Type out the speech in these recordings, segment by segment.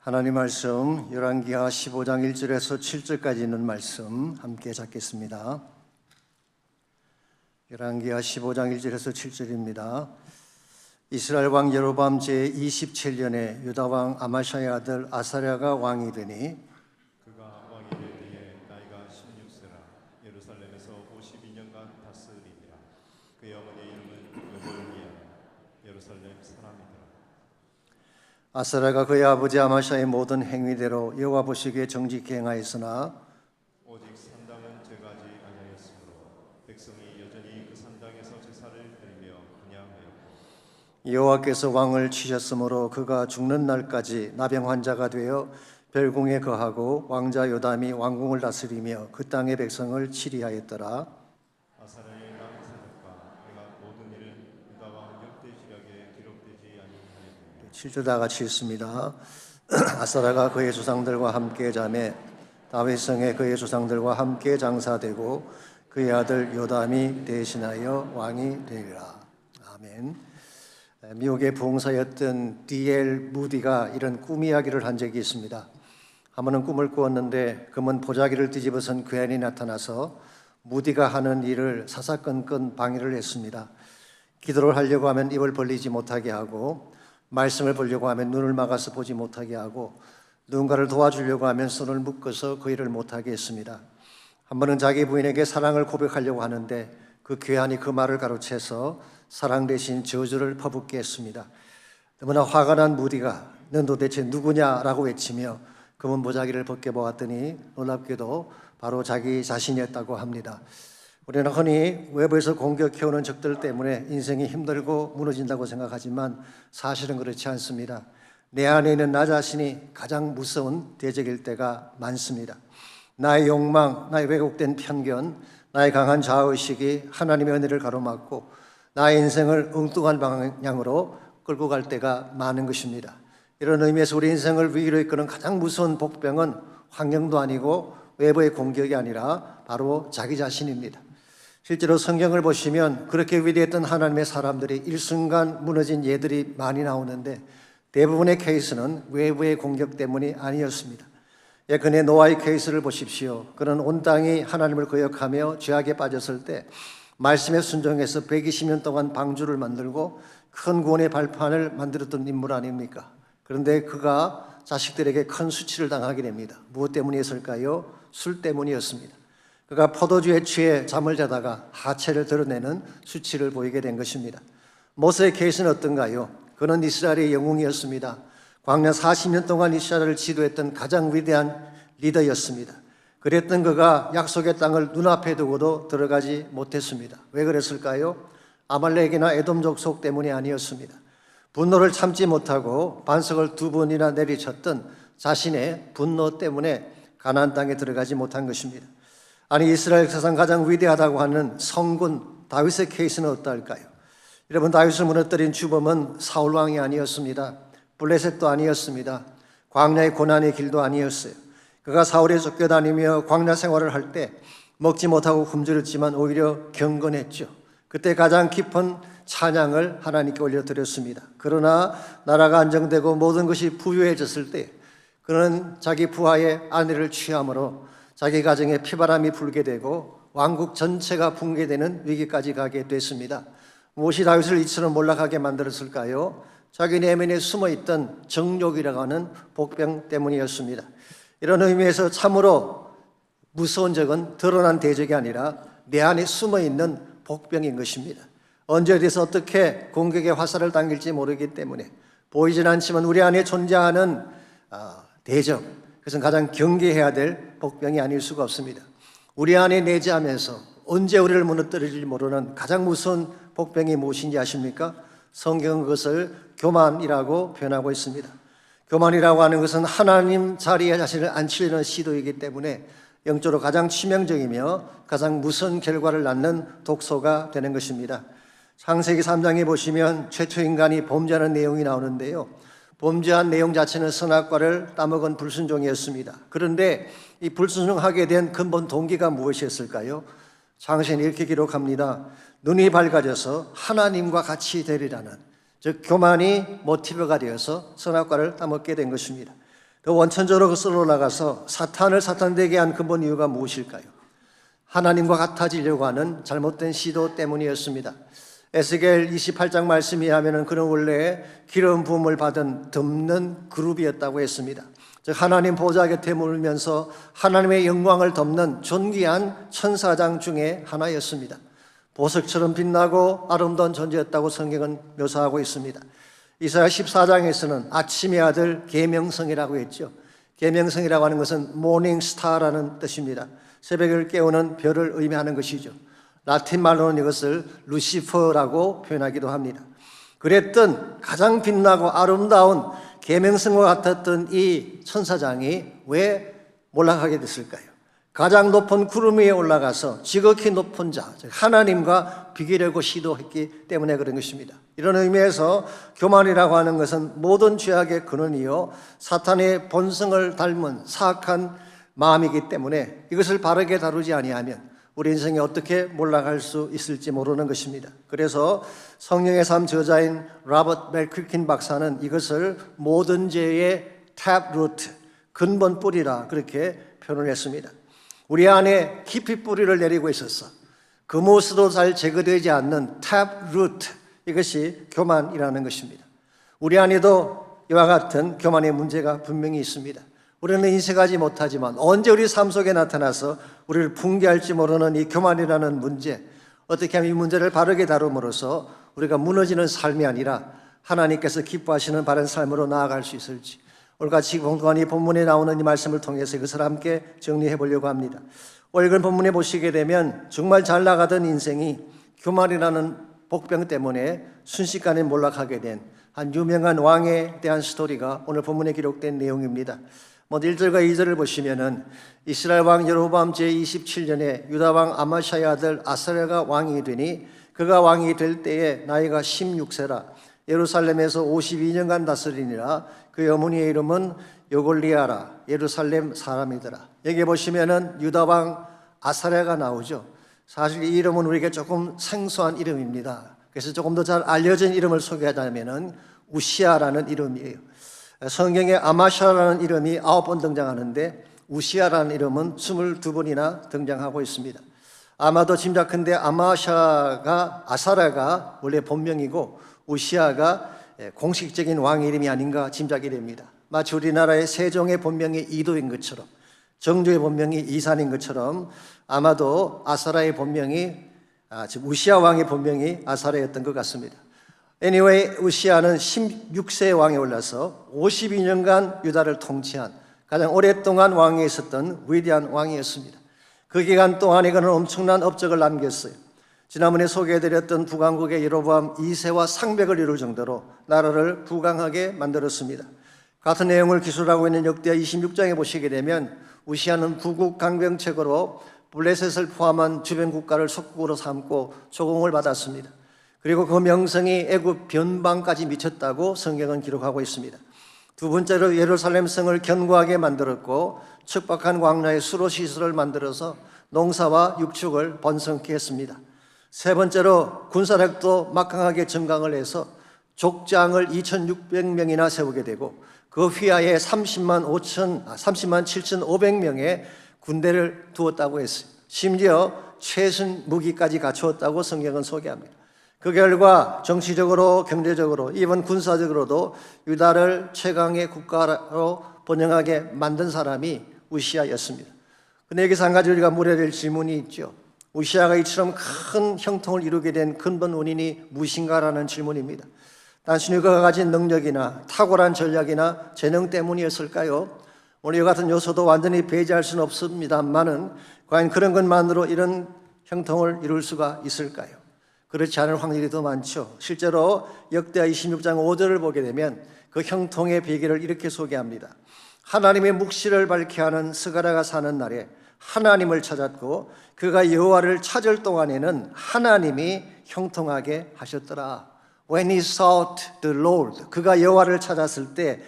하나님 말씀 열왕기하 15장 1절에서 7절까지 있는 말씀 함께 잡겠습니다. 열왕기하 15장 1절에서 7절입니다. 이스라엘 왕 여로보암 제27년에 유다 왕 아마샤의 아들 아사랴가 왕이 되니 그가 왕이 될 때에 나이가 16세라 예루살렘에서 52년간 다스리니라. 그의 어머니의 이름은 여볼기야 예루살렘 사람이더라. 아사랴가 그의 아버지 아마샤의 모든 행위대로 여호와 보시기에 정직히 행하였으나 오직 산당은 제가지 아니하였으므로 백성이 여전히 그 산당에서 제사를 드리며 그냥 하였고 여호와께서 왕을 치셨으므로 그가 죽는 날까지 나병 환자가 되어 별궁에 거하고 왕자 요담이 왕궁을 다스리며 그 땅의 백성을 치리하였더라. 아사랴의 남은 사적과 그가 모든 일은 유다 왕 역대지략에 기록되지 아니하였느냐. 7절 다 같이 읽습니다. 아사랴가 그의 조상들과 함께 자매 다윗성에 그의 조상들과 함께 장사되고 그의 아들 요담이 대신하여 왕이 되리라. 아멘. 미국의 부흥사였던 D.L. 무디가 이런 꿈 이야기를 한 적이 있습니다. 한 번은 꿈을 꾸었는데 금은 보자기를 뒤집어선 괴한이 나타나서 무디가 하는 일을 사사건건 방해를 했습니다. 기도를 하려고 하면 입을 벌리지 못하게 하고 말씀을 보려고 하면 눈을 막아서 보지 못하게 하고 누군가를 도와주려고 하면 손을 묶어서 그 일을 못하게 했습니다. 한 번은 자기 부인에게 사랑을 고백하려고 하는데 그 괴한이 그 말을 가로채서 사랑 대신 저주를 퍼붓게 했습니다. 너무나 화가 난 무디가 넌 도대체 누구냐라고 외치며 금은 보자기를 벗겨 보았더니 놀랍게도 바로 자기 자신이었다고 합니다. 우리는 흔히 외부에서 공격해오는 적들 때문에 인생이 힘들고 무너진다고 생각하지만 사실은 그렇지 않습니다. 내 안에 있는 나 자신이 가장 무서운 대적일 때가 많습니다. 나의 욕망, 나의 왜곡된 편견, 나의 강한 자아의식이 하나님의 은혜를 가로막고 나의 인생을 엉뚱한 방향으로 끌고 갈 때가 많은 것입니다. 이런 의미에서 우리 인생을 위기로 이끄는 가장 무서운 복병은 환경도 아니고 외부의 공격이 아니라 바로 자기 자신입니다. 실제로 성경을 보시면 그렇게 위대했던 하나님의 사람들이 일순간 무너진 예들이 많이 나오는데 대부분의 케이스는 외부의 공격 때문이 아니었습니다. 예컨대 노아의 케이스를 보십시오. 그는 온 땅이 하나님을 거역하며 죄악에 빠졌을 때 말씀에 순종해서 120년 동안 방주를 만들고 큰 구원의 발판을 만들었던 인물 아닙니까? 그런데 그가 자식들에게 큰 수치를 당하게 됩니다. 무엇 때문이었을까요? 술 때문이었습니다. 그가 포도주에 취해 잠을 자다가 하체를 드러내는 수치를 보이게 된 것입니다. 모세의 케이스는 어떤가요? 그는 이스라엘의 영웅이었습니다. 광야 40년 동안 이스라엘을 지도했던 가장 위대한 리더였습니다. 그랬던 그가 약속의 땅을 눈앞에 두고도 들어가지 못했습니다. 왜 그랬을까요? 아말렉이나 에돔 족속 때문이 아니었습니다. 분노를 참지 못하고 반석을 2번이나 내리쳤던 자신의 분노 때문에 가나안 땅에 들어가지 못한 것입니다. 아니 이스라엘 역사상 가장 위대하다고 하는 성군 다윗의 케이스는 어떨까요? 여러분, 다윗을 무너뜨린 주범은 사울 왕이 아니었습니다. 블레셋도 아니었습니다. 광야의 고난의 길도 아니었어요. 그가 사울에 쫓겨다니며 광야 생활을 할 때 먹지 못하고 굶주렸지만 오히려 경건했죠. 그때 가장 깊은 찬양을 하나님께 올려드렸습니다. 그러나 나라가 안정되고 모든 것이 부유해졌을 때 그는 자기 부하의 아내를 취함으로 자기 가정에 피바람이 불게 되고 왕국 전체가 붕괴되는 위기까지 가게 됐습니다. 무엇이 다윗을 이처럼 몰락하게 만들었을까요? 자기 내면에 숨어있던 정욕이라고 하는 복병 때문이었습니다. 이런 의미에서 참으로 무서운 적은 드러난 대적이 아니라 내 안에 숨어있는 복병인 것입니다. 언제 어디서 어떻게 공격의 화살을 당길지 모르기 때문에 보이진 않지만 우리 안에 존재하는 대적, 그것은 가장 경계해야 될 복병이 아닐 수가 없습니다. 우리 안에 내재하면서 언제 우리를 무너뜨릴지 모르는 가장 무서운 복병이 무엇인지 아십니까? 성경은 그것을 교만이라고 표현하고 있습니다. 교만이라고 하는 것은 하나님 자리에 자신을 앉히려는 시도이기 때문에 영적으로 가장 치명적이며 가장 무서운 결과를 낳는 독소가 되는 것입니다. 창세기 3장에 보시면 최초 인간이 범죄하는 내용이 나오는데요. 범죄한 내용 자체는 선악과를 따먹은 불순종이었습니다. 그런데 이 불순종하게 된 근본 동기가 무엇이었을까요? 창세기는 이렇게 기록합니다. 눈이 밝아져서 하나님과 같이 되리라는, 즉 교만이 모티브가 되어서 선악과를 따먹게 된 것입니다. 더 원천적으로 쓸어 올라가서 사탄을 사탄되게 한 근본 이유가 무엇일까요? 하나님과 같아지려고 하는 잘못된 시도 때문이었습니다. 에스겔 28장 말씀에 하면은 그는 원래 기름 부음을 받은 덮는 그룹이었다고 했습니다. 즉 하나님 보좌 곁에 물면서 하나님의 영광을 덮는 존귀한 천사장 중에 하나였습니다. 보석처럼 빛나고 아름다운 존재였다고 성경은 묘사하고 있습니다. 이사야 14장에서는 아침의 아들 계명성이라고 했죠. 계명성이라고 하는 것은 모닝스타라는 뜻입니다. 새벽을 깨우는 별을 의미하는 것이죠. 라틴 말로는 이것을 루시퍼라고 표현하기도 합니다. 그랬던 가장 빛나고 아름다운 계명성과 같았던 이 천사장이 왜 몰락하게 됐을까요? 가장 높은 구름 위에 올라가서 지극히 높은 자, 즉 하나님과 비교하려고 시도했기 때문에 그런 것입니다. 이런 의미에서 교만이라고 하는 것은 모든 죄악의 근원이요 사탄의 본성을 닮은 사악한 마음이기 때문에 이것을 바르게 다루지 아니하면 우리 인생에 어떻게 몰락할 수 있을지 모르는 것입니다. 그래서 성령의 삶 저자인 로버트 맥퀴킨 박사는 이것을 모든 죄의 탭 루트, 근본 뿌리라 그렇게 표현을 했습니다. 우리 안에 깊이 뿌리를 내리고 있어서 그 무엇으로 잘 제거되지 않는 탭 루트, 이것이 교만이라는 것입니다. 우리 안에도 이와 같은 교만의 문제가 분명히 있습니다. 우리는 인식하지 못하지만 언제 우리 삶 속에 나타나서 우리를 붕괴할지 모르는 이 교만이라는 문제, 어떻게 하면 이 문제를 바르게 다룸으로써 우리가 무너지는 삶이 아니라 하나님께서 기뻐하시는 바른 삶으로 나아갈 수 있을지, 오늘 같이 공부한 이 본문에 나오는 이 말씀을 통해서 이것을 함께 정리해 보려고 합니다. 오늘 읽은 본문에 보시게 되면 정말 잘 나가던 인생이 교만이라는 복병 때문에 순식간에 몰락하게 된 한 유명한 왕에 대한 스토리가 오늘 본문에 기록된 내용입니다. 먼저 1절과 2절을 보시면은 이스라엘 왕 여로보암 제27년에 유다 왕 아마샤의 아들 아사랴가 왕이 되니 그가 왕이 될 때에 나이가 16세라 예루살렘에서 52년간 다스리니라. 그의 어머니의 이름은 요골리아라 예루살렘 사람이더라. 여기 보시면은 유다 왕 아사랴가 나오죠. 사실 이 이름은 우리에게 조금 생소한 이름입니다. 그래서 조금 더 잘 알려진 이름을 소개하자면은 우시아라는 이름이에요. 성경에 아마샤라는 이름이 9번 등장하는데 우시아라는 이름은 22번이나 등장하고 있습니다. 아마도 짐작컨대 아사랴가 원래 본명이고 우시아가 공식적인 왕 이름이 아닌가 짐작이 됩니다. 마치 우리나라의 세종의 본명이 이도인 것처럼, 정조의 본명이 이산인 것처럼 아마도 아사랴의 본명이 즉 우시아 왕의 본명이 아사랴였던 것 같습니다. Anyway, 우시아는 16세의 왕에 올라서 52년간 유다를 통치한 가장 오랫동안 왕위에 있었던 위대한 왕이었습니다. 그 기간 동안에 그는 엄청난 업적을 남겼어요. 지난번에 소개해드렸던 북왕국의 여로보암 2세와 상백을 이룰 정도로 나라를 부강하게 만들었습니다. 같은 내용을 기술하고 있는 역대하 26장에 보시게 되면 우시아는 부국강병책으로 블레셋을 포함한 주변 국가를 속국으로 삼고 조공을 받았습니다. 그리고 그 명성이 애굽 변방까지 미쳤다고 성경은 기록하고 있습니다. 두 번째로 예루살렘 성을 견고하게 만들었고 척박한 광야에 수로 시설을 만들어서 농사와 육축을 번성케 했습니다. 세 번째로 군사력도 막강하게 증강을 해서 족장을 2,600명이나 세우게 되고 그 휘하에 30만 7,500명의 군대를 두었다고 했어요. 심지어 최신 무기까지 갖추었다고 성경은 소개합니다. 그 결과 정치적으로 경제적으로 이번 군사적으로도 유다를 최강의 국가로 번영하게 만든 사람이 우시아였습니다. 근데 여기서 한 가지 우리가 물어야 될 질문이 있죠. 우시아가 이처럼 큰 형통을 이루게 된 근본 원인이 무엇인가라는 질문입니다. 단순히 그가 가진 능력이나 탁월한 전략이나 재능 때문이었을까요? 오늘 이 같은 요소도 완전히 배제할 수는 없습니다만은 과연 그런 것만으로 이런 형통을 이룰 수가 있을까요? 그렇지 않을 확률이 더 많죠. 실제로 역대하 26장 5절을 보게 되면 그 형통의 비결을 이렇게 소개합니다. 하나님의 묵시를 밝게 하는 스가랴가 사는 날에 하나님을 찾았고 그가 여호와를 찾을 동안에는 하나님이 형통하게 하셨더라. When he sought the Lord, 그가 여호와를 찾았을 때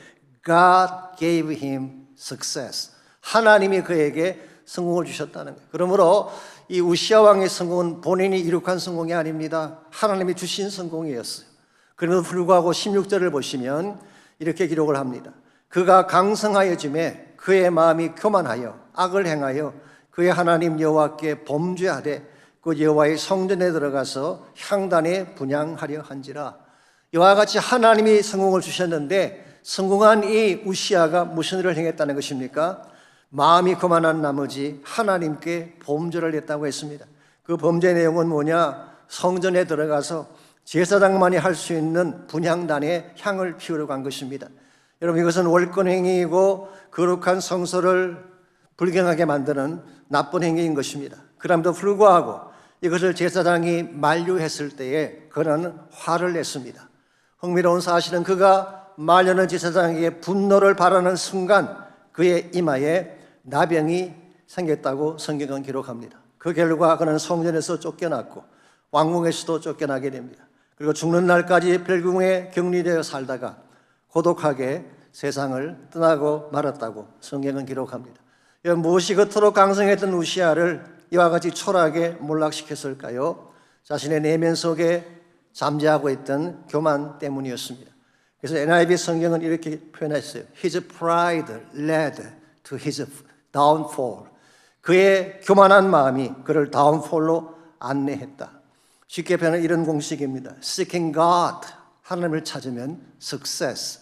God gave him success. 하나님이 그에게 성공을 주셨다는 거예요. 그러므로 이 우시아 왕의 성공은 본인이 이룩한 성공이 아닙니다. 하나님이 주신 성공이었어요. 그럼에도 불구하고 16절을 보시면 이렇게 기록을 합니다. 그가 강성하여짐에 그의 마음이 교만하여 악을 행하여 그의 하나님 여호와께 범죄하되 그 여호와의 성전에 들어가서 향단에 분향하려 한지라. 이와 같이 하나님이 성공을 주셨는데 성공한 이 우시아가 무슨 일을 행했다는 것입니까? 마음이 교만한 나머지 하나님께 범죄를 했다고 했습니다. 그 범죄 내용은 뭐냐? 성전에 들어가서 제사장만이 할 수 있는 분향단에 향을 피우러 간 것입니다. 여러분, 이것은 월권행위이고 거룩한 성소를 불경하게 만드는 나쁜 행위인 것입니다. 그럼에도 불구하고 이것을 제사장이 만류했을 때에 그는 화를 냈습니다. 흥미로운 사실은 그가 말려는 제사장에게 분노를 발하는 순간 그의 이마에 나병이 생겼다고 성경은 기록합니다. 그 결과 그는 성전에서 쫓겨났고 왕궁에서도 쫓겨나게 됩니다. 그리고 죽는 날까지 별궁에 격리되어 살다가 고독하게 세상을 떠나고 말았다고 성경은 기록합니다. 무엇이 그토록 강성했던 우시아를 이와 같이 초라하게 몰락시켰을까요? 자신의 내면 속에 잠재하고 있던 교만 때문이었습니다. 그래서 NIV 성경은 이렇게 표현했어요. His pride led to his downfall. 그의 교만한 마음이 그를 다운폴로 안내했다. 쉽게 표현한 이런 공식입니다. Seeking God, 하나님을 찾으면 success.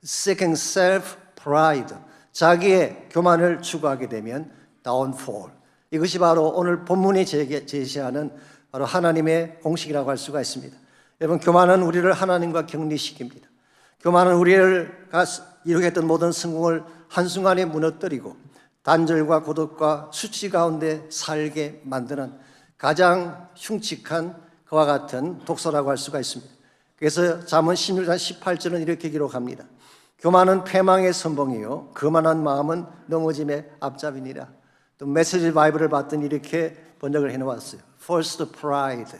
Seeking self-pride, 자기의 교만을 추구하게 되면 downfall. 이것이 바로 오늘 본문이 제시하는 바로 하나님의 공식이라고 할 수가 있습니다. 여러분, 교만은 우리를 하나님과 격리시킵니다. 교만은 우리를 이루게 했던 모든 성공을 한순간에 무너뜨리고 단절과 고독과 수치 가운데 살게 만드는 가장 흉측한 그와 같은 독소라고 할 수가 있습니다. 그래서 잠언 16장 18절은 이렇게 기록합니다. 교만은 패망의 선봉이요 거만한 마음은 넘어짐의 앞잡이니라. 또 메시지 바이블을 봤더니 이렇게 번역을 해놓았어요. First pride,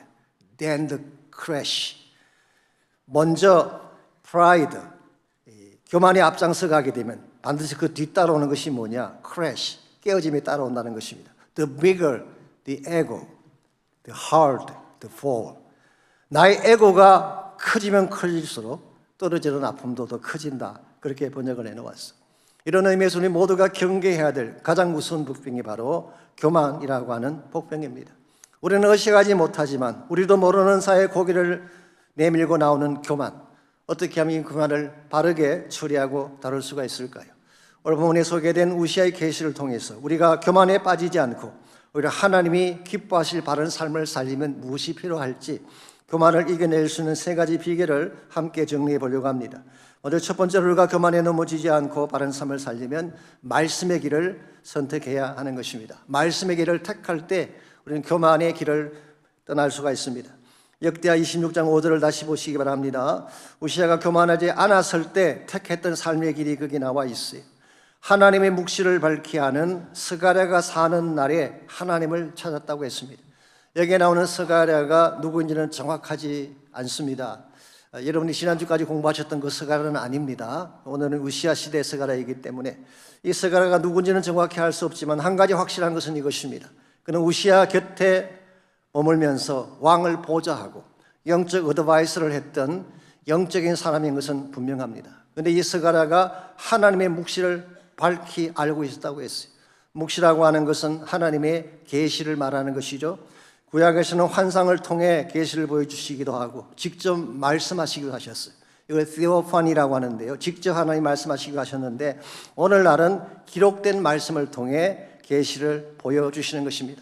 then the crash. 먼저 pride, 교만이 앞장서 가게 되면 반드시 그 뒤따라오는 것이 뭐냐? crash, 깨어짐이 따라온다는 것입니다. The bigger the ego, the hard the fall. 나의 에고가 커지면 커질수록 떨어지는 아픔도 더 커진다. 그렇게 번역을 해놓았어. 이런 의미에서 우리 모두가 경계해야 될 가장 무서운 복병이 바로 교만이라고 하는 복병입니다. 우리는 의식하지 못하지만 우리도 모르는 사이에 고개를 내밀고 나오는 교만. 어떻게 하면 이 교만을 바르게 처리하고 다룰 수가 있을까요? 오늘 본문에 소개된 우시아의 계시를 통해서 우리가 교만에 빠지지 않고 오히려 하나님이 기뻐하실 바른 삶을 살리면 무엇이 필요할지 교만을 이겨낼 수 있는 세 가지 비결을 함께 정리해 보려고 합니다. 먼저 첫 번째로 우리가 교만에 넘어지지 않고 바른 삶을 살리면 말씀의 길을 선택해야 하는 것입니다. 말씀의 길을 택할 때 우리는 교만의 길을 떠날 수가 있습니다. 역대하 26장 5절을 다시 보시기 바랍니다. 우시아가 교만하지 않았을 때 택했던 삶의 길이 거기 나와 있어요. 하나님의 묵시를 밝히 하는 스가랴가 사는 날에 하나님을 찾았다고 했습니다. 여기에 나오는 스가랴가 누구인지는 정확하지 않습니다. 여러분이 지난주까지 공부하셨던 그 스가랴는 아닙니다. 오늘은 우시아 시대 스가랴이기 때문에 이 스가랴가 누군지는 정확히 알 수 없지만 한 가지 확실한 것은 이것입니다. 그는 우시아 곁에 머물면서 왕을 보좌하고 영적 어드바이스를 했던 영적인 사람인 것은 분명합니다. 그런데 이 스가랴가 하나님의 묵시를 밝히 알고 있었다고 했어요. 묵시라고 하는 것은 하나님의 계시를 말하는 것이죠. 구약에서는 환상을 통해 계시를 보여주시기도 하고 직접 말씀하시기도 하셨어요. 이걸 theophanie라고 하는데요. 직접 하나님 말씀하시기도 하셨는데 오늘날은 기록된 말씀을 통해 계시를 보여주시는 것입니다.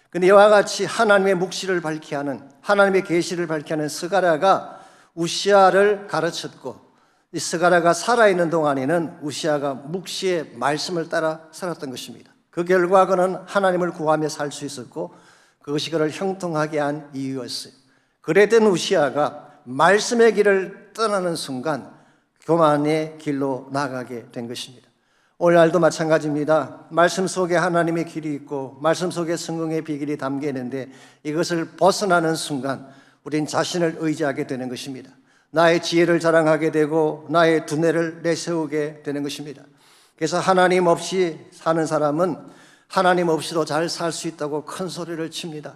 그런데 이와 같이 하나님의 묵시를 밝히 하는 하나님의 계시를 밝히 하는 스가랴가 우시아를 가르쳤고 이 스가랴가 살아있는 동안에는 우시아가 묵시의 말씀을 따라 살았던 것입니다. 그 결과 그는 하나님을 구하며 살 수 있었고 그것이 그를 형통하게 한 이유였어요. 그랬던 우시아가 말씀의 길을 떠나는 순간 교만의 길로 나가게 된 것입니다. 오늘날도 마찬가지입니다. 말씀 속에 하나님의 길이 있고 말씀 속에 성공의 비결이 담겨 있는데 이것을 벗어나는 순간 우린 자신을 의지하게 되는 것입니다. 나의 지혜를 자랑하게 되고 나의 두뇌를 내세우게 되는 것입니다. 그래서 하나님 없이 사는 사람은 하나님 없이도 잘 살 수 있다고 큰 소리를 칩니다.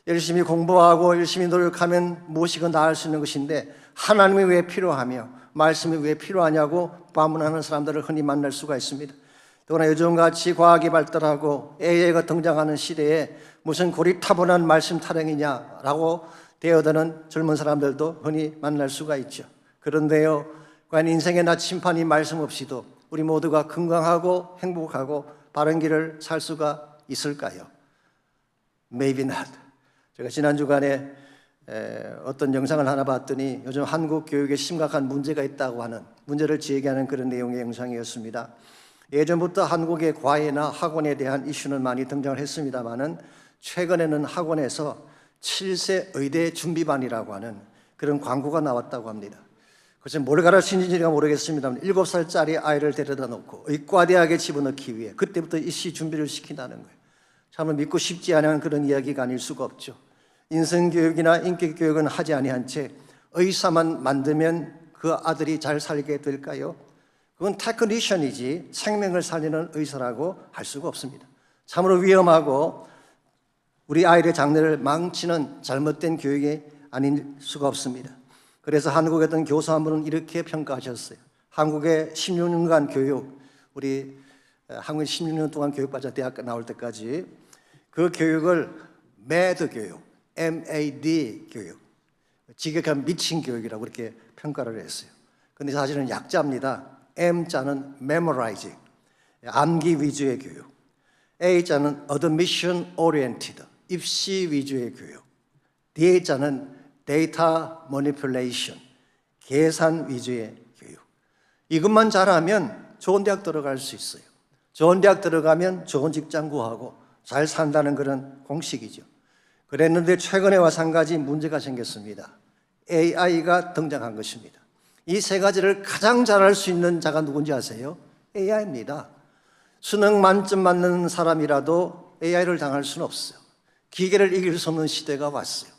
열심히 공부하고 열심히 노력하면 무엇이건 다 할 수 있는 것인데 하나님이 왜 필요하며 말씀이 왜 필요하냐고 반문하는 사람들을 흔히 만날 수가 있습니다. 또한 요즘같이 과학이 발달하고 AI가 등장하는 시대에 무슨 고리타분한 말씀 타령이냐라고 대어드는 젊은 사람들도 흔히 만날 수가 있죠. 그런데요, 과연 인생의 나침판이 말씀 없이도 우리 모두가 건강하고 행복하고 바른 길을 살 수가 있을까요? Maybe not. 제가 지난 주간에 어떤 영상을 하나 봤더니 요즘 한국 교육에 심각한 문제가 있다고 하는 문제를 제기하는 그런 내용의 영상이었습니다. 예전부터 한국의 과외나 학원에 대한 이슈는 많이 등장을 했습니다마는 최근에는 학원에서 7세 의대 준비반이라고 하는 그런 광고가 나왔다고 합니다. 그래서 뭘 가르치는지가 모르겠습니다만 7살짜리 아이를 데려다 놓고 의과대학에 집어넣기 위해 그때부터 입시 준비를 시킨다는 거예요. 참 믿고 싶지 않은 그런 이야기가 아닐 수가 없죠. 인성교육이나 인격교육은 하지 아니한 채 의사만 만들면 그 아들이 잘 살게 될까요? 그건 테크니션이지 생명을 살리는 의사라고 할 수가 없습니다. 참으로 위험하고 우리 아이의 장래를 망치는 잘못된 교육이 아닐 수가 없습니다. 그래서 한국의 어떤 교사 한 분은 이렇게 평가하셨어요. 한국의 16년간 교육, 우리 한국에 16년 동안 교육받아 대학 나올 때까지 그 교육을 MAD 교육, MAD 교육, 지극한 미친 교육이라고 그렇게 평가를 했어요. 근데 사실은 약자입니다. M자는 Memorize, 암기 위주의 교육. A자는 Admission Oriented, 입시 위주의 교육. D자는 Data Manipulation, 계산 위주의 교육. 이것만 잘하면 좋은 대학 들어갈 수 있어요. 좋은 대학 들어가면 좋은 직장 구하고 잘 산다는 그런 공식이죠. 그랬는데 최근에 와서 한 가지 문제가 생겼습니다. AI가 등장한 것입니다. 이 세 가지를 가장 잘할 수 있는 자가 누군지 아세요? AI입니다. 수능 만점 맞는 사람이라도 AI를 당할 수는 없어요. 기계를 이길 수 없는 시대가 왔어요.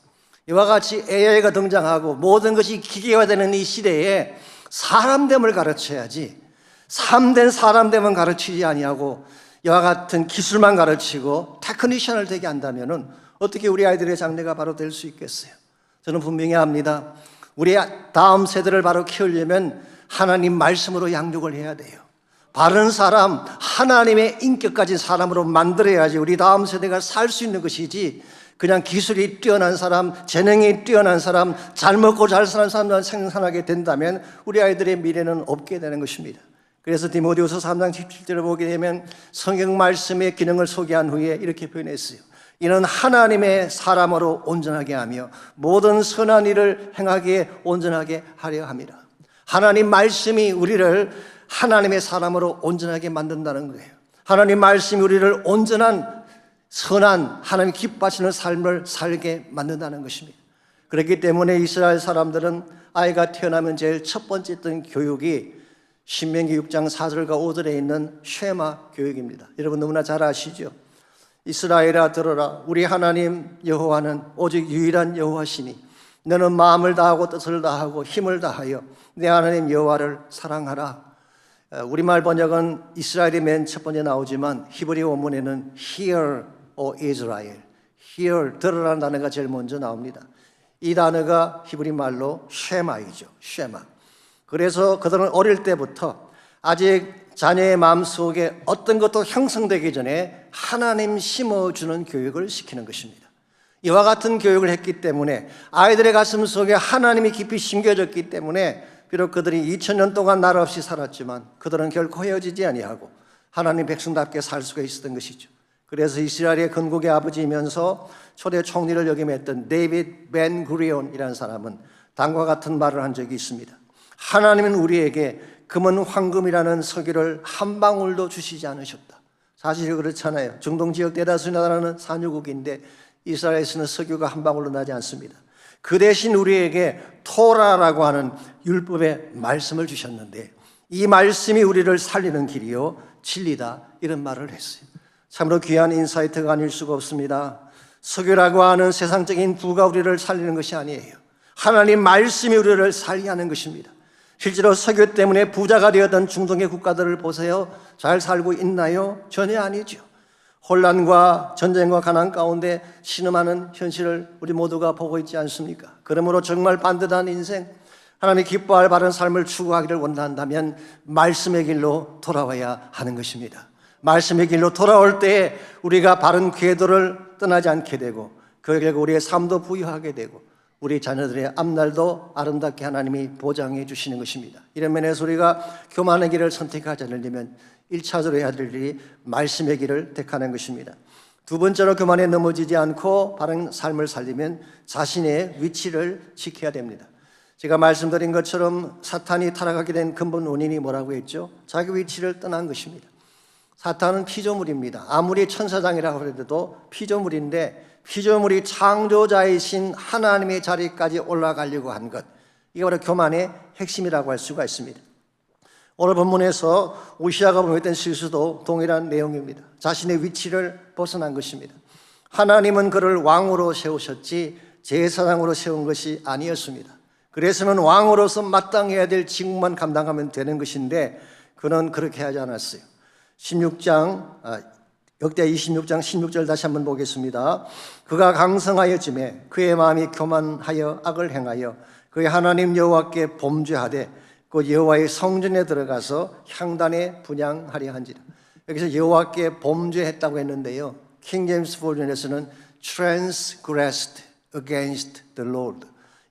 이와 같이 AI가 등장하고 모든 것이 기계화되는 이 시대에 사람됨을 가르쳐야지 참된 사람됨은 가르치지 아니하고 이와 같은 기술만 가르치고 테크니션을 되게 한다면 어떻게 우리 아이들의 장래가 바로 될 수 있겠어요? 저는 분명히 합니다. 우리 다음 세대를 바로 키우려면 하나님 말씀으로 양육을 해야 돼요. 바른 사람, 하나님의 인격 가진 사람으로 만들어야지 우리 다음 세대가 살 수 있는 것이지 그냥 기술이 뛰어난 사람, 재능이 뛰어난 사람, 잘 먹고 잘 사는 사람만 생산하게 된다면 우리 아이들의 미래는 없게 되는 것입니다. 그래서 디모데후서 3장 17절을 보게 되면 성경 말씀의 기능을 소개한 후에 이렇게 표현했어요. 이는 하나님의 사람으로 온전하게 하며 모든 선한 일을 행하기에 온전하게 하려 합니다. 하나님 말씀이 우리를 하나님의 사람으로 온전하게 만든다는 거예요. 하나님 말씀이 우리를 온전한 선한 하나님 기뻐하시는 삶을 살게 만든다는 것입니다. 그렇기 때문에 이스라엘 사람들은 아이가 태어나면 제일 첫 번째 했던 교육이 신명기 6장 4절과 5절에 있는 쉐마 교육입니다. 여러분 너무나 잘 아시죠? 이스라엘아 들어라, 우리 하나님 여호와는 오직 유일한 여호와시니 너는 마음을 다하고 뜻을 다하고 힘을 다하여 내 하나님 여호와를 사랑하라. 우리말 번역은 이스라엘이 맨 첫 번째 나오지만 히브리 원문에는 Hear, O Israel, Hear, 들으라는 단어가 제일 먼저 나옵니다. 이 단어가 히브리 말로 쉐마이죠. 쉐마. 그래서 그들은 어릴 때부터 아직 자녀의 마음속에 어떤 것도 형성되기 전에 하나님 심어주는 교육을 시키는 것입니다. 이와 같은 교육을 했기 때문에 아이들의 가슴 속에 하나님이 깊이 심겨졌기 때문에 비록 그들이 2000년 동안 나라 없이 살았지만 그들은 결코 헤어지지 아니하고 하나님 백성답게 살 수가 있었던 것이죠. 그래서 이스라엘의 건국의 아버지이면서 초대 총리를 역임했던 데이비드 벤 구리온이라는 사람은 다음과 같은 말을 한 적이 있습니다. 하나님은 우리에게 금은 황금이라는 석유를 한 방울도 주시지 않으셨다. 사실 그렇잖아요. 중동 지역 대다수 나라는 산유국인데 이스라엘에서는 석유가 한 방울도 나지 않습니다. 그 대신 우리에게 토라라고 하는 율법의 말씀을 주셨는데 이 말씀이 우리를 살리는 길이요 진리다, 이런 말을 했어요. 참으로 귀한 인사이트가 아닐 수가 없습니다. 석유라고 하는 세상적인 부가 우리를 살리는 것이 아니에요. 하나님 말씀이 우리를 살게 하는 것입니다. 실제로 석유 때문에 부자가 되었던 중동의 국가들을 보세요. 잘 살고 있나요? 전혀 아니죠. 혼란과 전쟁과 가난 가운데 신음하는 현실을 우리 모두가 보고 있지 않습니까? 그러므로 정말 반듯한 인생, 하나님이 기뻐할 바른 삶을 추구하기를 원한다면 말씀의 길로 돌아와야 하는 것입니다. 말씀의 길로 돌아올 때 우리가 바른 궤도를 떠나지 않게 되고 그 결과 우리의 삶도 부유하게 되고 우리 자녀들의 앞날도 아름답게 하나님이 보장해 주시는 것입니다. 이런 면에서 우리가 교만의 길을 선택하지 않으려면 1차적으로 해야 될 일이 말씀의 길을 택하는 것입니다. 두 번째로 교만에 넘어지지 않고 바른 삶을 살리면 자신의 위치를 지켜야 됩니다. 제가 말씀드린 것처럼 사탄이 타락하게 된 근본 원인이 뭐라고 했죠? 자기 위치를 떠난 것입니다. 사탄은 피조물입니다. 아무리 천사장이라고 해도 피조물인데 피조물이 창조자이신 하나님의 자리까지 올라가려고 한 것, 이게 바로 교만의 핵심이라고 할 수가 있습니다. 오늘 본문에서 우시아가 범했던 실수도 동일한 내용입니다. 자신의 위치를 벗어난 것입니다. 하나님은 그를 왕으로 세우셨지 제사장으로 세운 것이 아니었습니다. 그래서는 왕으로서 마땅해야 될 직무만 감당하면 되는 것인데 그는 그렇게 하지 않았어요. 16장 역대 26장 16절 다시 한번 보겠습니다. 그가 강성하였음에 그의 마음이 교만하여 악을 행하여 그의 하나님 여호와께 범죄하되 그 여호와의 성전에 들어가서 향단에 분향하려 한지라. 여기서 여호와께 범죄했다고 했는데요, 킹 제임스 버전에서는 transgressed against the Lord,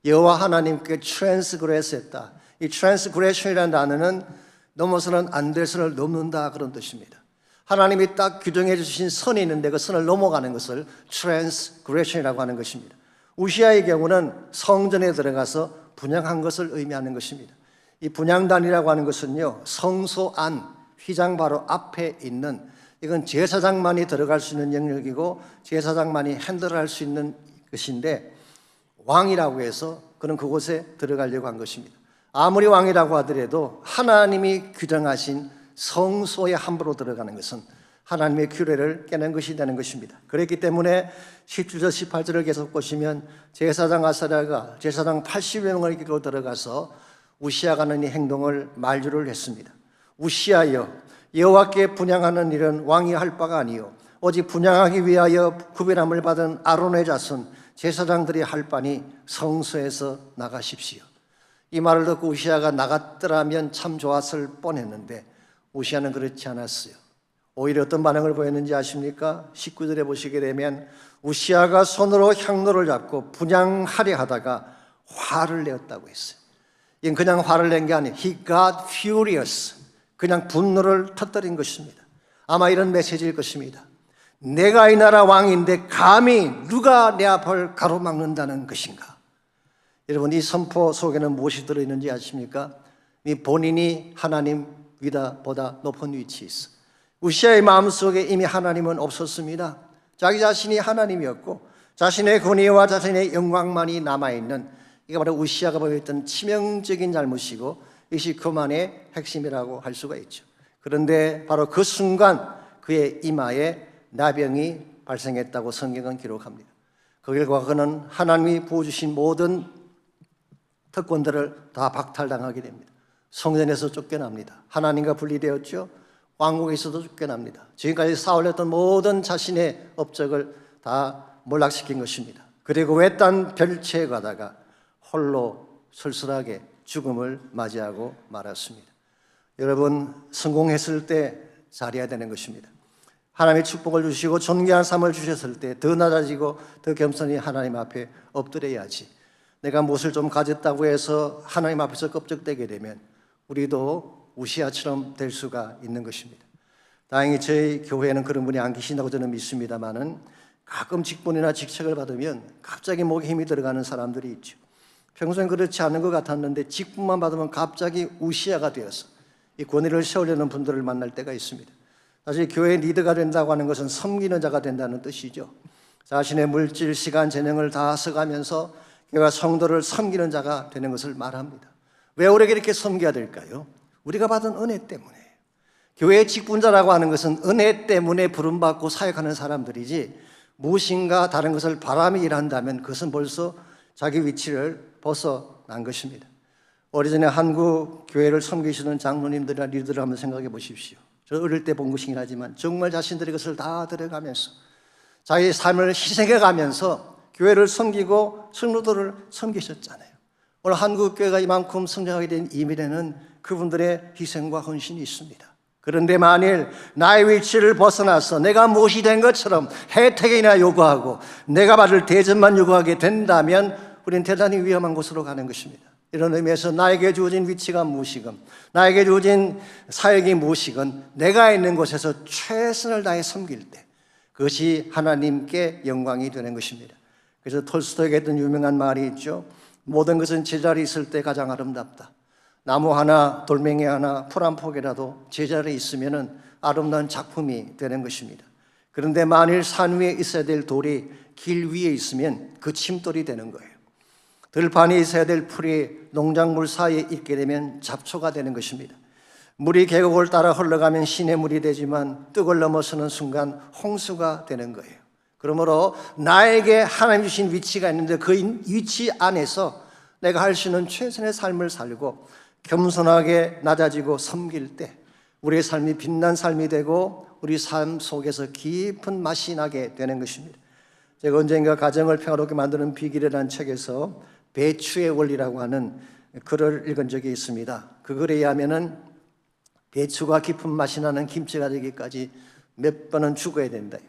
여호와 하나님께 transgress했다. 이 transgression이라는 단어는 넘어서는 안 될 선을 넘는다 그런 뜻입니다. 하나님이 딱 규정해 주신 선이 있는데 그 선을 넘어가는 것을 transgression이라고 하는 것입니다. 우시아의 경우는 성전에 들어가서 분향한 것을 의미하는 것입니다. 이 분향단이라고 하는 것은요, 성소 안 휘장 바로 앞에 있는, 이건 제사장만이 들어갈 수 있는 영역이고 제사장만이 핸들할 수 있는 것인데 왕이라고 해서 그는 그곳에 들어가려고 한 것입니다. 아무리 왕이라고 하더라도 하나님이 규정하신 성소에 함부로 들어가는 것은 하나님의 규례를 깨는 것이 되는 것입니다. 그렇기 때문에 17절 18절을 계속 보시면 제사장 아사랴가 제사장 80명을 이끌고 들어가서 우시아가 하는 이 행동을 만류를 했습니다. 우시아여, 여호와께 분향하는 일은 왕이 할 바가 아니요 오직 분향하기 위하여 구별함을 받은 아론의 자손 제사장들이 할 바니 성소에서 나가십시오. 이 말을 듣고 우시아가 나갔더라면 참 좋았을 뻔했는데 우시아는 그렇지 않았어요. 오히려 어떤 반응을 보였는지 아십니까? 19절에 보시게 되면 우시아가 손으로 향로를 잡고 분향하려 하다가 화를 내었다고 했어요. 이건 그냥 화를 낸 게 아니에요. He got furious. 그냥 분노를 터뜨린 것입니다. 아마 이런 메시지일 것입니다. 내가 이 나라 왕인데 감히 누가 내 앞을 가로막는다는 것인가? 여러분, 이 선포 속에는 무엇이 들어있는지 아십니까? 이 본인이 하나님 보다 높은 위치에 있어. 우시아의 마음속에 이미 하나님은 없었습니다. 자기 자신이 하나님이었고 자신의 권위와 자신의 영광만이 남아있는, 이게 바로 우시아가 보였던 치명적인 잘못이고 이것이 교만의 핵심이라고 할 수가 있죠. 그런데 바로 그 순간 그의 이마에 나병이 발생했다고 성경은 기록합니다. 그 결과 그는 하나님이 부어주신 모든 특권들을 다 박탈당하게 됩니다. 성전에서 쫓겨납니다. 하나님과 분리되었죠. 왕국에서도 쫓겨납니다. 지금까지 쌓아올렸던 모든 자신의 업적을 다 몰락시킨 것입니다. 그리고 외딴 별채에 가다가 홀로 쓸쓸하게 죽음을 맞이하고 말았습니다. 여러분, 성공했을 때 잘해야 되는 것입니다. 하나님의 축복을 주시고 존귀한 삶을 주셨을 때 더 낮아지고 더 겸손히 하나님 앞에 엎드려야지. 내가 무엇을 좀 가졌다고 해서 하나님 앞에서 껍적대게 되면 우리도 우시아처럼 될 수가 있는 것입니다. 다행히 저희 교회에는 그런 분이 안 계신다고 저는 믿습니다만은 가끔 직분이나 직책을 받으면 갑자기 목에 힘이 들어가는 사람들이 있죠. 평소엔 그렇지 않은 것 같았는데 직분만 받으면 갑자기 우시아가 되어서 이 권위를 세우려는 분들을 만날 때가 있습니다. 사실 교회 리더가 된다고 하는 것은 섬기는 자가 된다는 뜻이죠. 자신의 물질, 시간, 재능을 다 써가면서 교회와 성도를 섬기는 자가 되는 것을 말합니다. 왜 우리에게 이렇게 섬겨야 될까요? 우리가 받은 은혜 때문에. 교회의 직분자라고 하는 것은 은혜 때문에 부름받고 사역하는 사람들이지 무엇인가 다른 것을 바람이 일한다면 그것은 벌써 자기 위치를 벗어난 것입니다. 오래전에 한국 교회를 섬기시는 장로님들이나 리더를 한번 생각해 보십시오. 저 어릴 때 본 것이긴 하지만 정말 자신들의 것을 다 들어가면서 자기의 삶을 희생해 가면서 교회를 섬기고 성도들을 섬기셨잖아요. 오늘 한국교회가 이만큼 성장하게 된 이면에는 그분들의 희생과 헌신이 있습니다. 그런데 만일 나의 위치를 벗어나서 내가 무엇이 된 것처럼 혜택이나 요구하고 내가 받을 대접만 요구하게 된다면 우리는 대단히 위험한 곳으로 가는 것입니다. 이런 의미에서 나에게 주어진 위치가 무엇이건 나에게 주어진 사역이 무엇이건 내가 있는 곳에서 최선을 다해 섬길 때 그것이 하나님께 영광이 되는 것입니다. 그래서 톨스토이가 했던 유명한 말이 있죠. 모든 것은 제자리 있을 때 가장 아름답다. 나무 하나, 돌멩이 하나, 풀 한 폭이라도 제자리에 있으면 아름다운 작품이 되는 것입니다. 그런데 만일 산 위에 있어야 될 돌이 길 위에 있으면 그 침돌이 되는 거예요. 들판에 있어야 될 풀이 농작물 사이에 있게 되면 잡초가 되는 것입니다. 물이 계곡을 따라 흘러가면 시냇물이 되지만 뚝을 넘어서는 순간 홍수가 되는 거예요. 그러므로 나에게 하나님 주신 위치가 있는데 그 위치 안에서 내가 할 수 있는 최선의 삶을 살고 겸손하게 낮아지고 섬길 때 우리의 삶이 빛난 삶이 되고 우리 삶 속에서 깊은 맛이 나게 되는 것입니다. 제가 언젠가 가정을 평화롭게 만드는 비결이라는 책에서 배추의 원리라고 하는 글을 읽은 적이 있습니다. 그 글에 의하면은 배추가 깊은 맛이 나는 김치가 되기까지 몇 번은 죽어야 된다요.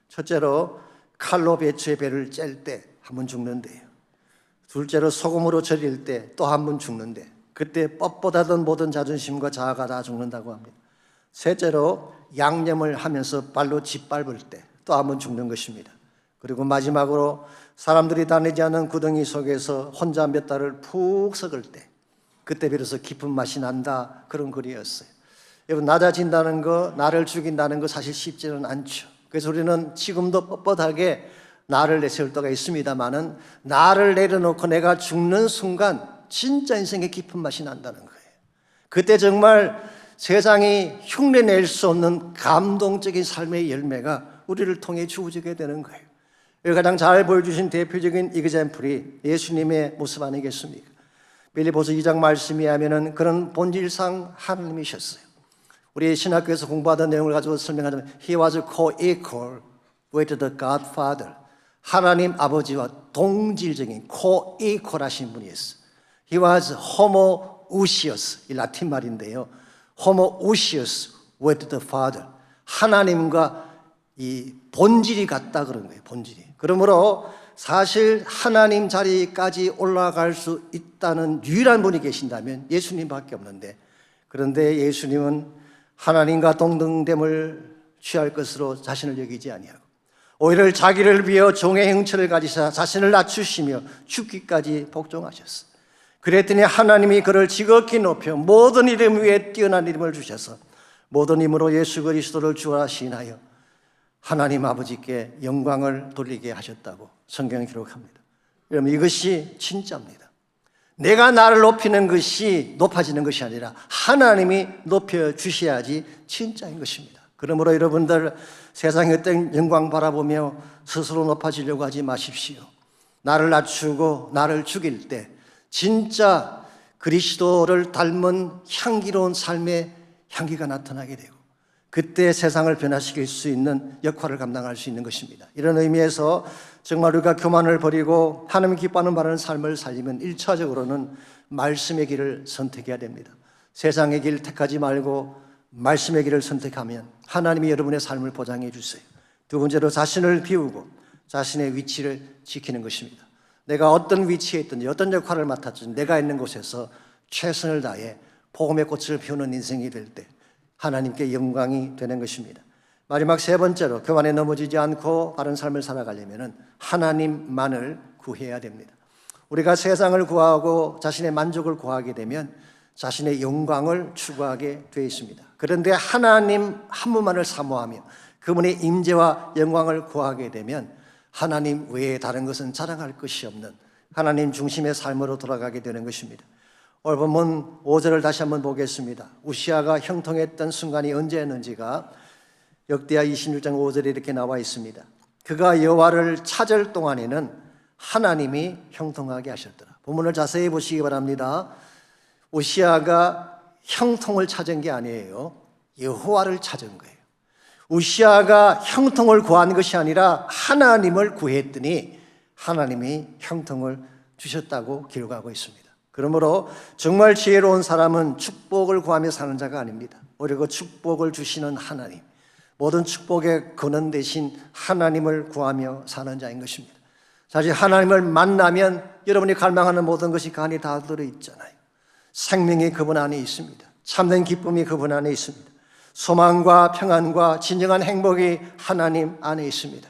첫째로 칼로 배추의 배를 짤 때 한 번 죽는데요. 둘째로 소금으로 절일 때 또 한 번 죽는데 그때 뻣뻣하던 모든 자존심과 자아가 다 죽는다고 합니다. 셋째로 양념을 하면서 발로 짓밟을 때 또 한 번 죽는 것입니다. 그리고 마지막으로 사람들이 다니지 않는 구덩이 속에서 혼자 몇 달을 푹 썩을 때 그때 비로소 깊은 맛이 난다, 그런 글이었어요. 여러분, 낮아진다는 거, 나를 죽인다는 거 사실 쉽지는 않죠. 그래서 우리는 지금도 뻣뻣하게 나를 내세울 때가 있습니다만은 나를 내려놓고 내가 죽는 순간 진짜 인생의 깊은 맛이 난다는 거예요. 그때 정말 세상이 흉내낼 수 없는 감동적인 삶의 열매가 우리를 통해 주어지게 되는 거예요. 여기 가장 잘 보여주신 대표적인 이그젬플이 예수님의 모습 아니겠습니까? 빌립보서 2장 말씀에 하면은 그런 본질상 하나님이셨어요. 우리 신학교에서 공부하던 내용을 가지고 설명하자면 He was co-equal with the God Father. 하나님 아버지와 동질적인 co-equal 하신 분이었어요. He was homoousios, 이 라틴 말인데요. homoousios with the Father. 하나님과 이 본질이 같다 그런 거예요. 본질이. 그러므로 사실 하나님 자리까지 올라갈 수 있다는 유일한 분이 계신다면 예수님밖에 없는데, 그런데 예수님은 하나님과 동등됨을 취할 것으로 자신을 여기지 아니하고 오히려 자기를 비어 종의 형체를 가지사 자신을 낮추시며 죽기까지 복종하셨어요. 그랬더니 하나님이 그를 지극히 높여 모든 이름 위에 뛰어난 이름을 주셔서 모든 이름으로 예수 그리스도를 주라 시인하여 하나님 아버지께 영광을 돌리게 하셨다고 성경이 기록합니다. 여러분, 이것이 진짜입니다. 내가 나를 높이는 것이 높아지는 것이 아니라 하나님이 높여주셔야지 진짜인 것입니다. 그러므로 여러분들 세상의 어떤 영광 바라보며 스스로 높아지려고 하지 마십시오. 나를 낮추고 나를 죽일 때 진짜 그리스도를 닮은 향기로운 삶의 향기가 나타나게 되고 그때 세상을 변화시킬 수 있는 역할을 감당할 수 있는 것입니다. 이런 의미에서 정말 우리가 교만을 버리고 하나님 기뻐하는 바라는 삶을 살리면 1차적으로는 말씀의 길을 선택해야 됩니다. 세상의 길 택하지 말고 말씀의 길을 선택하면 하나님이 여러분의 삶을 보장해 주세요. 두 번째로 자신을 비우고 자신의 위치를 지키는 것입니다. 내가 어떤 위치에 있든지 어떤 역할을 맡았든지 내가 있는 곳에서 최선을 다해 복음의 꽃을 피우는 인생이 될 때 하나님께 영광이 되는 것입니다. 마지막 세 번째로 교만에 넘어지지 않고 바른 삶을 살아가려면 하나님만을 구해야 됩니다. 우리가 세상을 구하고 자신의 만족을 구하게 되면 자신의 영광을 추구하게 되어 있습니다. 그런데 하나님 한 분만을 사모하며 그분의 임재와 영광을 구하게 되면 하나님 외에 다른 것은 자랑할 것이 없는 하나님 중심의 삶으로 돌아가게 되는 것입니다. 오늘 본문 5절을 다시 한번 보겠습니다. 우시아가 형통했던 순간이 언제였는지가 역대하 26장 5절에 이렇게 나와 있습니다. 그가 여호와를 찾을 동안에는 하나님이 형통하게 하셨더라. 본문을 자세히 보시기 바랍니다. 우시아가 형통을 찾은 게 아니에요. 여호와를 찾은 거예요. 우시아가 형통을 구한 것이 아니라 하나님을 구했더니 하나님이 형통을 주셨다고 기록하고 있습니다. 그러므로 정말 지혜로운 사람은 축복을 구하며 사는 자가 아닙니다. 오히려 그 축복을 주시는 하나님, 모든 축복의 근원 되신 하나님을 구하며 사는 자인 것입니다. 사실 하나님을 만나면 여러분이 갈망하는 모든 것이 그 안에 다 들어있잖아요. 생명이 그분 안에 있습니다. 참된 기쁨이 그분 안에 있습니다. 소망과 평안과 진정한 행복이 하나님 안에 있습니다.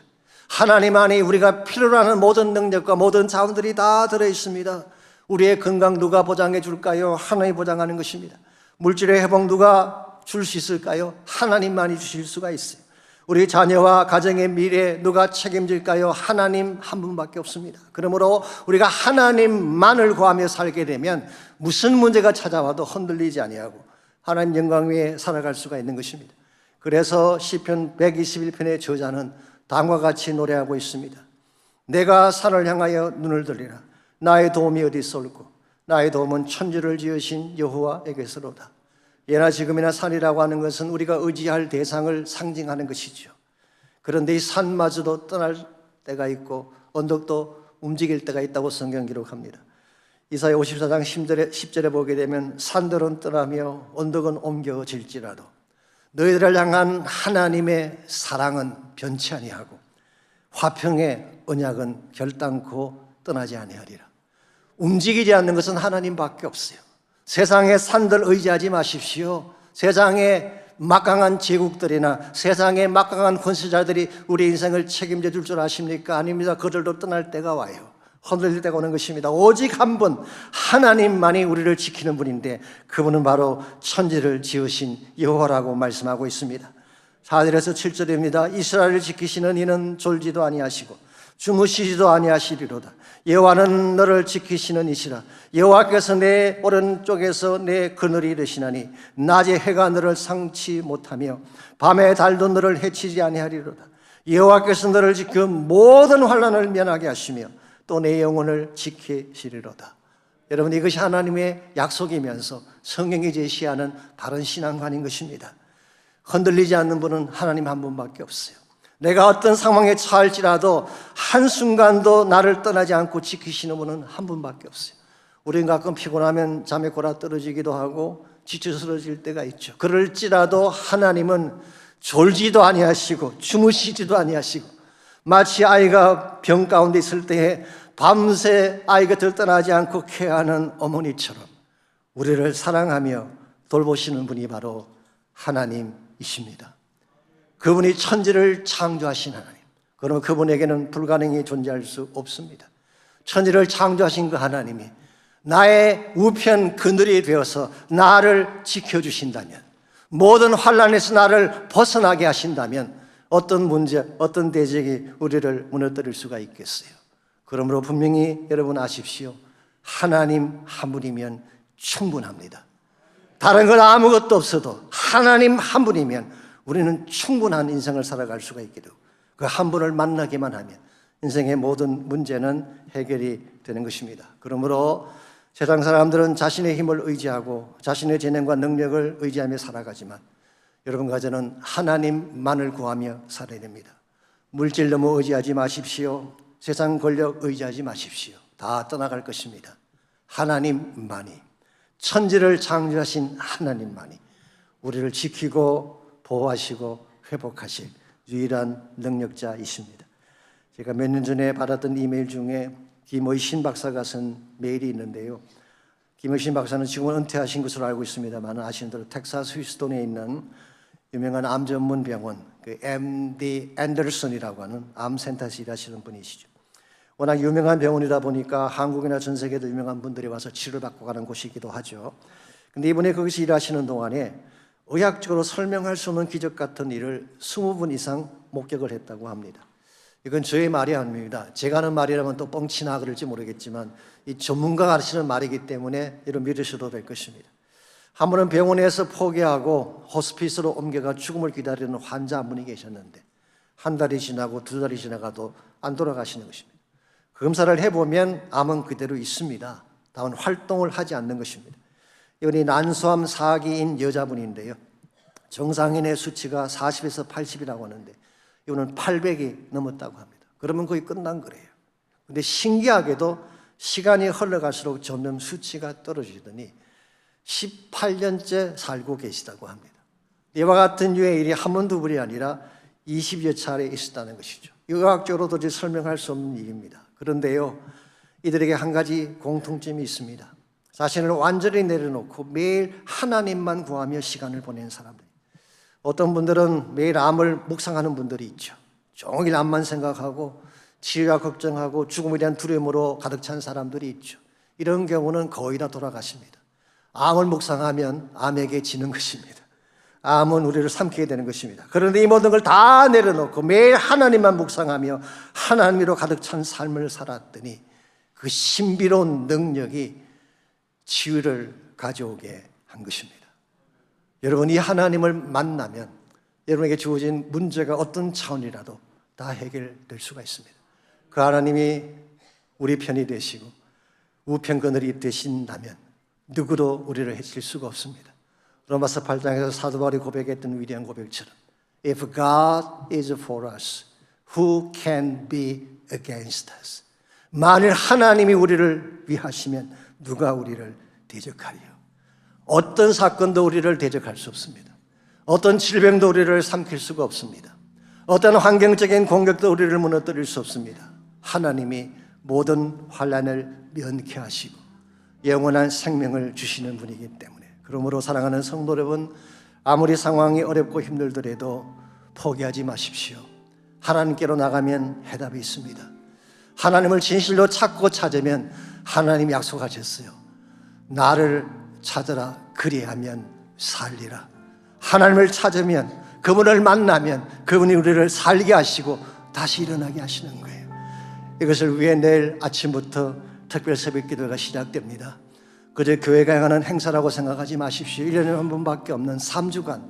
하나님 안에 우리가 필요로 하는 모든 능력과 모든 자원들이 다 들어있습니다. 우리의 건강 누가 보장해 줄까요? 하나님이 보장하는 것입니다. 물질의 회복 누가 줄 수 있을까요? 하나님만이 주실 수가 있어요. 우리 자녀와 가정의 미래 누가 책임질까요? 하나님 한 분밖에 없습니다. 그러므로 우리가 하나님만을 구하며 살게 되면 무슨 문제가 찾아와도 흔들리지 아니하고 하나님 영광 위에 살아갈 수가 있는 것입니다. 그래서 시편 121편의 저자는 다음과 같이 노래하고 있습니다. 내가 산을 향하여 눈을 들리라. 나의 도움이 어디 있을꼬? 나의 도움은 천지를 지으신 여호와에게서로다. 예나 지금이나 산이라고 하는 것은 우리가 의지할 대상을 상징하는 것이죠. 그런데 이 산마저도 떠날 때가 있고 언덕도 움직일 때가 있다고 성경 기록합니다. 이사야 54장 10절에 보게 되면 산들은 떠나며 언덕은 옮겨질지라도 너희들을 향한 하나님의 사랑은 변치 아니하고 화평의 언약은 결단코 떠나지 아니하리라. 움직이지 않는 것은 하나님밖에 없어요. 세상의 산들 의지하지 마십시오. 세상의 막강한 제국들이나 세상의 막강한 권세자들이 우리 인생을 책임져 줄 줄 아십니까? 아닙니다. 그들도 떠날 때가 와요. 흔들릴 때가 오는 것입니다. 오직 한 분, 하나님만이 우리를 지키는 분인데 그분은 바로 천지를 지으신 여호와라고 말씀하고 있습니다. 4절에서 7절입니다. 이스라엘을 지키시는 이는 졸지도 아니하시고 주무시지도 아니하시리로다. 여호와는 너를 지키시는 이시라. 여호와께서 내 오른쪽에서 내 그늘이 되시나니 낮에 해가 너를 상치 못하며 밤에 달도 너를 해치지 아니하리로다. 여호와께서 너를 지켜 모든 환난을 면하게 하시며 또 내 영혼을 지키시리로다. 여러분, 이것이 하나님의 약속이면서 성경이 제시하는 바른 신앙관인 것입니다. 흔들리지 않는 분은 하나님 한 분밖에 없어요. 내가 어떤 상황에 처할지라도 한순간도 나를 떠나지 않고 지키시는 분은 한 분밖에 없어요. 우리는 가끔 피곤하면 잠에 골아 떨어지기도 하고 지쳐 쓰러질 때가 있죠. 그럴지라도 하나님은 졸지도 아니하시고 주무시지도 아니하시고 마치 아이가 병 가운데 있을 때에 밤새 아이 곁을 떠나지 않고 케어하는 어머니처럼 우리를 사랑하며 돌보시는 분이 바로 하나님이십니다. 그분이 천지를 창조하신 하나님, 그러면 그분에게는 불가능이 존재할 수 없습니다. 천지를 창조하신 그 하나님이 나의 우편 그늘이 되어서 나를 지켜주신다면, 모든 환난에서 나를 벗어나게 하신다면 어떤 문제, 어떤 대적이 우리를 무너뜨릴 수가 있겠어요. 그러므로 분명히 여러분 아십시오. 하나님 한 분이면 충분합니다. 다른 건 아무것도 없어도 하나님 한 분이면 우리는 충분한 인생을 살아갈 수가 있게 되고 그 한 분을 만나기만 하면 인생의 모든 문제는 해결이 되는 것입니다. 그러므로 세상 사람들은 자신의 힘을 의지하고 자신의 재능과 능력을 의지하며 살아가지만 여러분과 저는 하나님만을 구하며 살아야 됩니다. 물질 너무 의지하지 마십시오. 세상 권력 의지하지 마십시오. 다 떠나갈 것입니다. 하나님만이, 천지를 창조하신 하나님만이 우리를 지키고 보호하시고 회복하실 유일한 능력자이십니다. 제가 몇 년 전에 받았던 이메일 중에 김의신 박사가 쓴 메일이 있는데요. 김의신 박사는 지금은 은퇴하신 것으로 알고 있습니다만 아시는 대로 텍사스 휴스턴에 있는 유명한 암 전문 병원 그 MD 앤더슨이라고 하는 암센터에서 일하시는 분이시죠. 워낙 유명한 병원이다 보니까 한국이나 전 세계도 유명한 분들이 와서 치료받고 가는 곳이기도 하죠. 근데 이번에 거기서 일하시는 동안에 의학적으로 설명할 수 없는 기적 같은 일을 20분 이상 목격을 했다고 합니다. 이건 저의 말이 아닙니다. 제가 하는 말이라면 또 뻥치나 그럴지 모르겠지만 이 전문가가 하시는 말이기 때문에 이런 믿으셔도 될 것입니다. 한 분은 병원에서 포기하고 호스피스로 옮겨가 죽음을 기다리는 환자 한 분이 계셨는데 한 달이 지나고 두 달이 지나가도 안 돌아가시는 것입니다. 검사를 해보면 암은 그대로 있습니다. 다만 활동을 하지 않는 것입니다. 이분이 난소암 4기인 여자분인데요. 정상인의 수치가 40에서 80이라고 하는데 이분은 800이 넘었다고 합니다. 그러면 거의 끝난 거래요. 근데 신기하게도 시간이 흘러갈수록 점점 수치가 떨어지더니 18년째 살고 계시다고 합니다. 이와 같은 유의 일이 한 번, 두 번이 아니라 20여 차례 있었다는 것이죠. 의학적으로 도저히 설명할 수 없는 일입니다. 그런데요, 이들에게 한 가지 공통점이 있습니다. 자신을 완전히 내려놓고 매일 하나님만 구하며 시간을 보내는 사람들. 어떤 분들은 매일 암을 묵상하는 분들이 있죠. 종일 암만 생각하고 치료가 걱정하고 죽음에 대한 두려움으로 가득 찬 사람들이 있죠. 이런 경우는 거의 다 돌아가십니다. 암을 묵상하면 암에게 지는 것입니다. 암은 우리를 삼키게 되는 것입니다. 그런데 이 모든 걸 다 내려놓고 매일 하나님만 묵상하며 하나님으로 가득 찬 삶을 살았더니 그 신비로운 능력이 치유를 가져오게 한 것입니다. 여러분, 이 하나님을 만나면 여러분에게 주어진 문제가 어떤 차원이라도 다 해결될 수가 있습니다. 그 하나님이 우리 편이 되시고 우편그늘이 되신다면 누구도 우리를 해칠 수가 없습니다. 로마서 8장에서 사도 바울이 고백했던 위대한 고백처럼 If God is for us, who can be against us? 만일 하나님이 우리를 위하시면 누가 우리를 대적하리요? 어떤 사건도 우리를 대적할 수 없습니다. 어떤 질병도 우리를 삼킬 수가 없습니다. 어떤 환경적인 공격도 우리를 무너뜨릴 수 없습니다. 하나님이 모든 환난을 면케하시고 영원한 생명을 주시는 분이기 때문에, 그러므로 사랑하는 성도 여러분, 아무리 상황이 어렵고 힘들더라도 포기하지 마십시오. 하나님께로 나가면 해답이 있습니다. 하나님을 진실로 찾고 찾으면 하나님이 약속하셨어요. 나를 찾으라, 그리하면 살리라. 하나님을 찾으면, 그분을 만나면 그분이 우리를 살게 하시고 다시 일어나게 하시는 거예요. 이것을 위해 내일 아침부터 특별 새벽 기도가 시작됩니다. 그저 교회가 행하는 행사라고 생각하지 마십시오. 1년에 한 번밖에 없는 3주간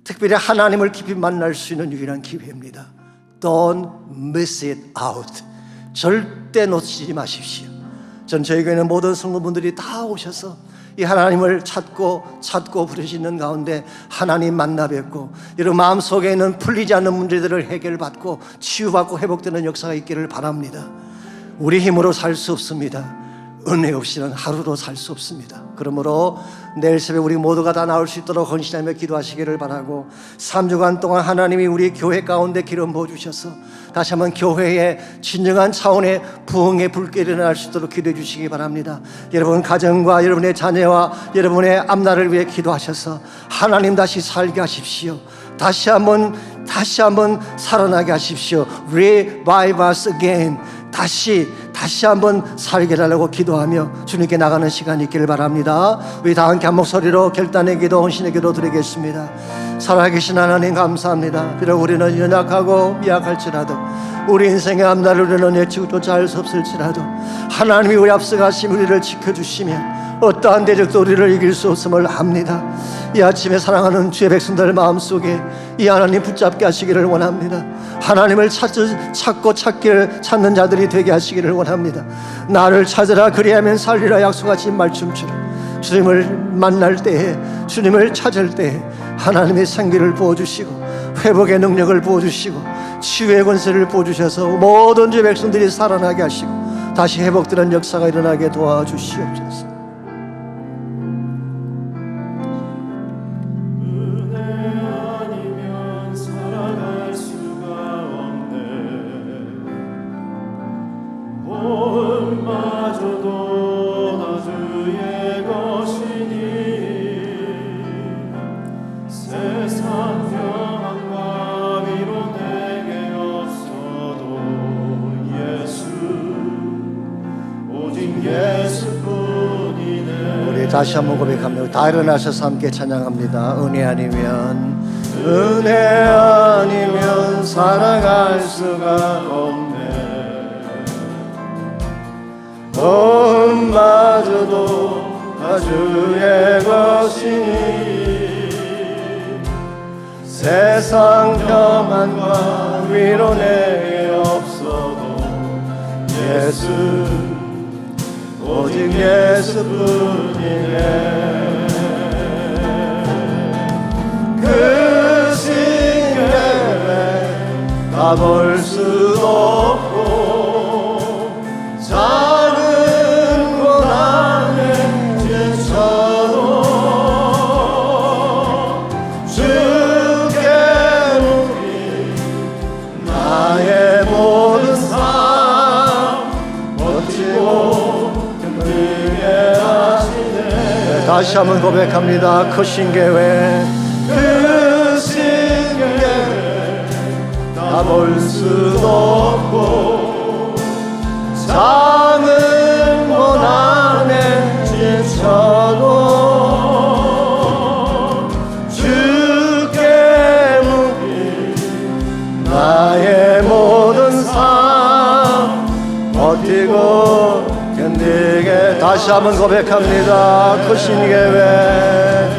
특별히 하나님을 깊이 만날 수 있는 유일한 기회입니다. Don't miss it out. 절대 놓치지 마십시오. 전 저희 교회는 모든 성도분들이 다 오셔서 이 하나님을 찾고 부르시는 가운데 하나님 만나 뵙고 여러분 마음속에 있는 풀리지 않는 문제들을 해결받고 치유받고 회복되는 역사가 있기를 바랍니다. 우리 힘으로 살 수 없습니다. 은혜 없이는 하루도 살 수 없습니다. 그러므로 내일 새벽 우리 모두가 다 나올 수 있도록 헌신하며 기도하시기를 바라고, 3주간 동안 하나님이 우리 교회 가운데 기름 부어주셔서 다시 한번 교회의 진정한 차원의 부흥의 불길이 일어날 수 있도록 기도해 주시기 바랍니다. 여러분 가정과 여러분의 자녀와 여러분의 앞날을 위해 기도하셔서 하나님 다시 살게 하십시오. 다시 한번 살아나게 하십시오. Revive us again. 다시 한번 살게 해달라고 기도하며 주님께 나가는 시간이 있기를 바랍니다. 우리 다 함께 한 목소리로 결단의 기도, 헌신의 기도 드리겠습니다. 살아계신 하나님 감사합니다. 비록 우리는 연약하고 미약할지라도, 우리 인생의 앞날을 우리는 예측조차 할 수 없을지라도 하나님이 우리 앞서가시며 우리를 지켜주시면 어떠한 대적도 우리를 이길 수 없음을 압니다. 이 아침에 사랑하는 주의 백성들 마음속에 이 하나님 붙잡게 하시기를 원합니다. 하나님을 찾는 자들이 되게 하시기를 원합니다. 나를 찾으라, 그리하면 살리라 약속하신 말씀처럼 주님을 만날 때에, 주님을 찾을 때에 하나님의 생기를 부어주시고 회복의 능력을 부어주시고 치유의 권세를 부어주셔서 모든 주의 백성들이 살아나게 하시고 다시 회복되는 역사가 일어나게 도와주시옵소서. 다시 한번 고백합니다. 다 일어나셔서 함께 찬양합니다. 은혜 아니면 살아갈 수가 없네. 마저도 다 주의 것이니 세상 평안과 위로 내게 없어도 예수, 오직 예수뿐이네. 그 신뢰에 가볼 수 없고 작은 다시 한번 고백합니다. 크신 계획, 크신 계획 다 볼 수도 없고 작은 고난에 지쳐도 주께 묻기 나의 모든 삶 버티고 견디게. 다시 한번 고백합니다. 크신 계획,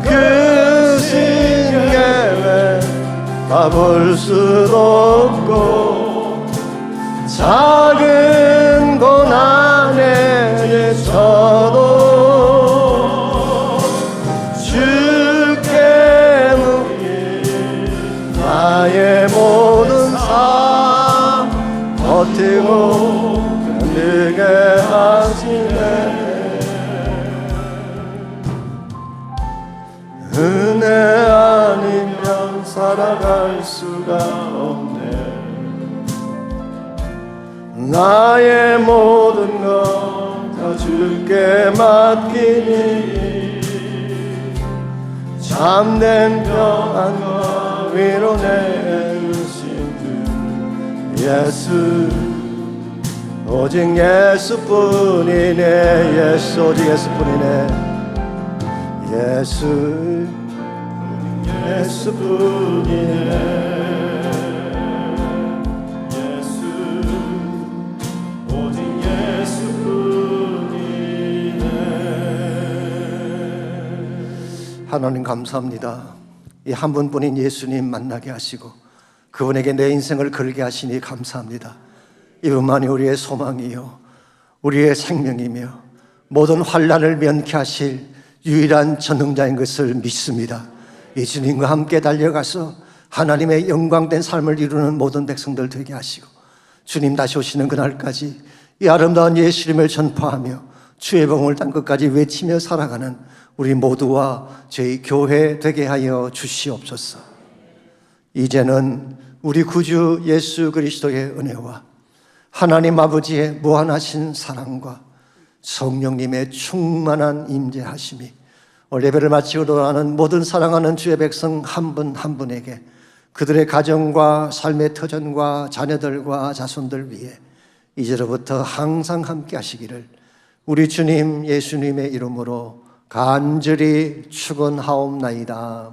크신 계획 다 볼 수도 없고 작은 고난에 지쳐도 주께 묻기 나의 모든 삶 버티고 견디게 하시네. 은혜 아니면 살아갈 수가 없네. 나의 모든 것 다 주께 맡기니 참된 평안과 위로 내주신 주 예수, 오직 예수뿐이네. 예수, 오직 예수뿐이네. 예수, 예수뿐이네. 하나님 감사합니다. 이 한 분뿐인 예수님 만나게 하시고 그분에게 내 인생을 걸게 하시니 감사합니다. 이분만이 우리의 소망이요 우리의 생명이며 모든 환난을 면케하실 유일한 전능자인 것을 믿습니다. 이 주님과 함께 달려가서 하나님의 영광된 삶을 이루는 모든 백성들 되게 하시고 주님 다시 오시는 그날까지 이 아름다운 예수님을 전파하며 주의 복음을 땅끝까지 외치며 살아가는 우리 모두와 저희 교회 되게 하여 주시옵소서. 이제는 우리 구주 예수 그리스도의 은혜와 하나님 아버지의 무한하신 사랑과 성령님의 충만한 임재하심이 오늘 예배를 마치고 돌아가는 모든 사랑하는 주의 백성 한 분 한 분에게 그들의 가정과 삶의 터전과 자녀들과 자손들 위해 이제로부터 항상 함께 하시기를 우리 주님 예수님의 이름으로 간절히 축원하옵나이다.